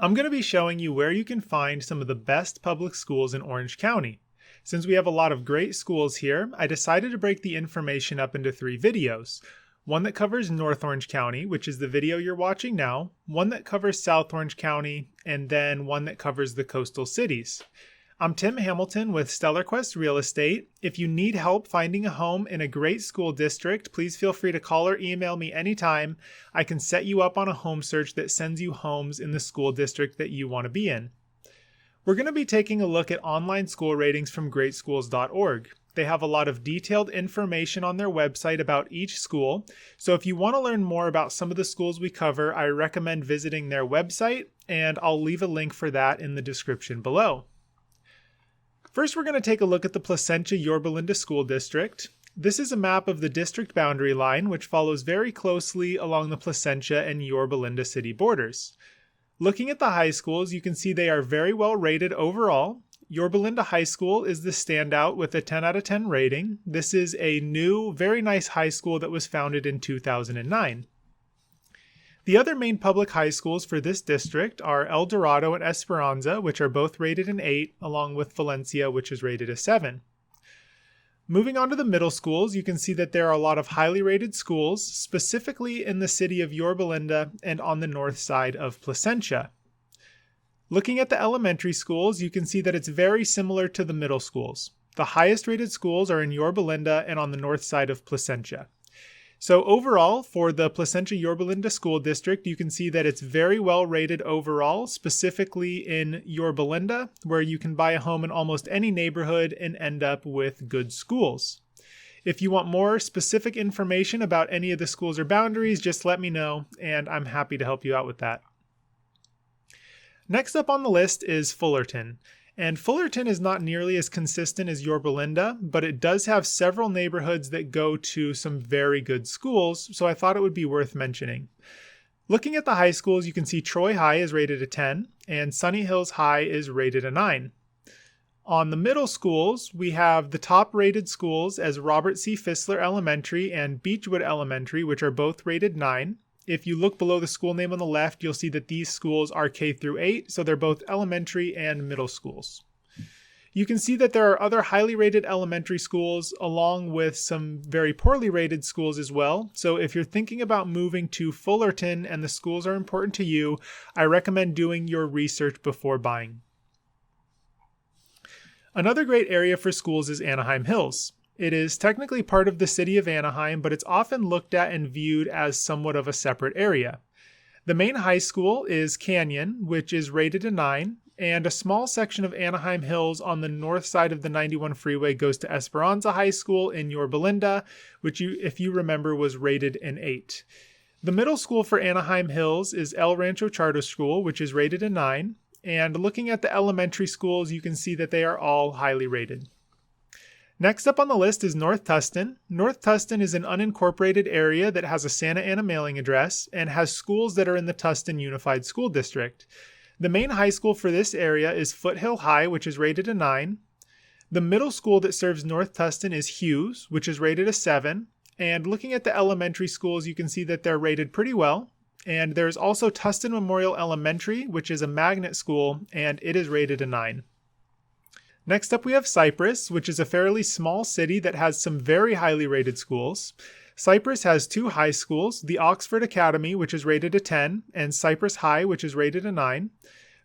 I'm going to be showing you where you can find some of the best public schools in Orange County. Since we have a lot of great schools here, I decided to break the information up into 3 videos. One that covers North Orange County, which is the video you're watching now, one that covers South Orange County, and then one that covers the coastal cities. I'm Tim Hamilton with StellarQuest Real Estate. If you need help finding a home in a great school district, please feel free to call or email me anytime. I can set you up on a home search that sends you homes in the school district that you want to be in. We're going to be taking a look at online school ratings from greatschools.org. They have a lot of detailed information on their website about each school, so if you want to learn more about some of the schools we cover, I recommend visiting their website, and I'll leave a link for that in the description below. First, we're going to take a look at the Placentia Yorba School District. This is a map of the district boundary line, which follows very closely along the Placentia and Yorba city borders. Looking at the high schools, you can see they are very well rated overall. Yorba High School is the standout with a 10 out of 10 rating. This is a new, very nice high school that was founded in 2009. The other main public high schools for this district are El Dorado and Esperanza, which are both rated an 8, along with Valencia, which is rated a 7. Moving on to the middle schools, you can see that there are a lot of highly rated schools, specifically in the city of Yorba and on the north side of Placentia. Looking at the elementary schools, you can see that it's very similar to the middle schools. The highest rated schools are in Yorba and on the north side of Placentia. So overall, for the Placentia Yorba School District, you can see that it's very well rated overall, specifically in Yorba, where you can buy a home in almost any neighborhood and end up with good schools. If you want more specific information about any of the schools or boundaries, just let me know, and I'm happy to help you out with that. Next up on the list is Fullerton. And Fullerton is not nearly as consistent as Yorba, but it does have several neighborhoods that go to some very good schools, so I thought it would be worth mentioning. Looking at the high schools, you can see Troy High is rated a 10, and Sunny Hills High is rated a 9. On the middle schools, we have the top rated schools as Robert C. Fissler Elementary and Beechwood Elementary, which are both rated 9. If you look below the school name on the left, you'll see that these schools are K through 8, so they're both elementary and middle schools. You can see that there are other highly rated elementary schools along with some very poorly rated schools as well. So if you're thinking about moving to Fullerton and the schools are important to you, I recommend doing your research before buying. Another great area for schools is Anaheim Hills. It is technically part of the city of Anaheim, but it's often looked at and viewed as somewhat of a separate area. The main high school is Canyon, which is rated a 9, and a small section of Anaheim Hills on the north side of the 91 freeway goes to Esperanza High School in Yorba, which if you remember was rated an 8. The middle school for Anaheim Hills is El Rancho Charter School, which is rated a 9, and looking at the elementary schools, you can see that they are all highly rated. Next up on the list is North Tustin. North Tustin is an unincorporated area that has a Santa Ana mailing address and has schools that are in the Tustin Unified School District. The main high school for this area is Foothill High, which is rated a 9. The middle school that serves North Tustin is Hughes, which is rated a 7. And looking at the elementary schools, you can see that they're rated pretty well. And there's also Tustin Memorial Elementary, which is a magnet school, and it is rated a 9. Next up we have Cypress, which is a fairly small city that has some very highly rated schools. Cypress has 2 high schools, the Oxford Academy, which is rated a 10, and Cypress High, which is rated a 9.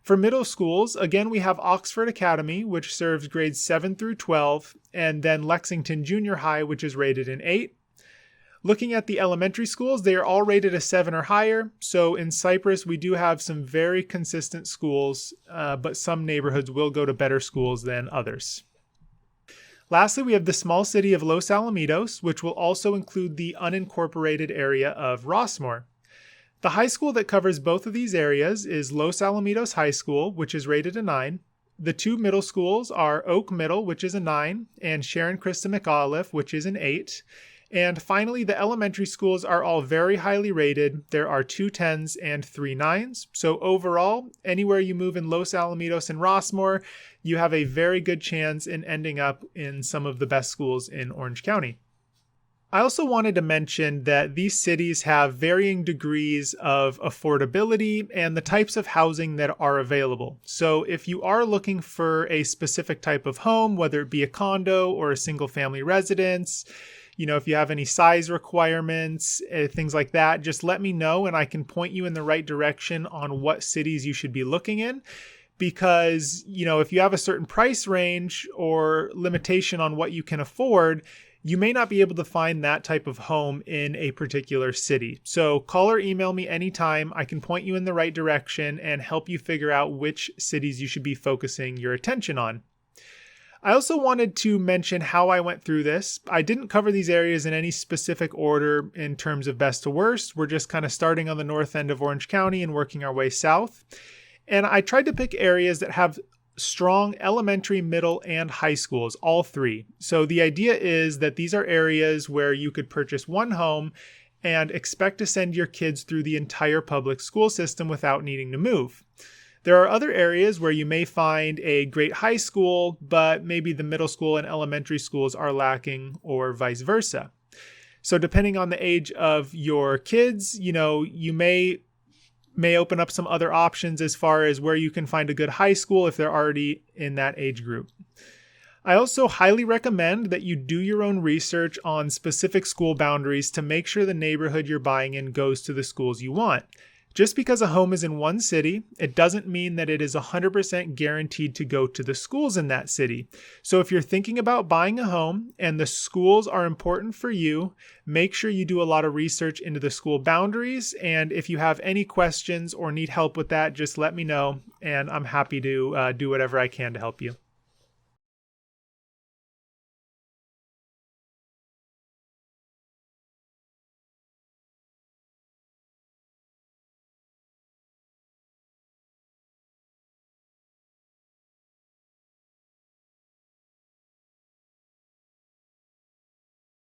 For middle schools, again we have Oxford Academy, which serves grades 7 through 12, and then Lexington Junior High, which is rated an 8. Looking at the elementary schools, they are all rated a 7 or higher, so in Cypress we do have some very consistent schools, but some neighborhoods will go to better schools than others. Lastly, we have the small city of Los Alamitos, which will also include the unincorporated area of Rossmoor. The high school that covers both of these areas is Los Alamitos High School, which is rated a 9. The 2 middle schools are Oak Middle, which is a 9, and Sharon Christa McAuliffe, which is an 8. And finally, the elementary schools are all very highly rated. There are 2 10s and 3 9s. So overall, anywhere you move in Los Alamitos and Rossmoor, you have a very good chance in ending up in some of the best schools in Orange County. I also wanted to mention that these cities have varying degrees of affordability and the types of housing that are available. So if you are looking for a specific type of home, whether it be a condo or a single family residence, if you have any size requirements, things like that, just let me know and I can point you in the right direction on what cities you should be looking in. Because, if you have a certain price range or limitation on what you can afford, you may not be able to find that type of home in a particular city. So call or email me anytime. I can point you in the right direction and help you figure out which cities you should be focusing your attention on. I also wanted to mention how I went through this. I didn't cover these areas in any specific order in terms of best to worst. We're just kind of starting on the north end of Orange County and working our way south. And I tried to pick areas that have strong elementary, middle, and high schools, all three. So the idea is that these are areas where you could purchase one home and expect to send your kids through the entire public school system without needing to move. There are other areas where you may find a great high school, but maybe the middle school and elementary schools are lacking, or vice versa. So depending on the age of your kids, you may open up some other options as far as where you can find a good high school if they're already in that age group. I also highly recommend that you do your own research on specific school boundaries to make sure the neighborhood you're buying in goes to the schools you want. Just because a home is in one city, it doesn't mean that it is 100% guaranteed to go to the schools in that city. So if you're thinking about buying a home and the schools are important for you, make sure you do a lot of research into the school boundaries. And if you have any questions or need help with that, just let me know, and I'm happy to do whatever I can to help you.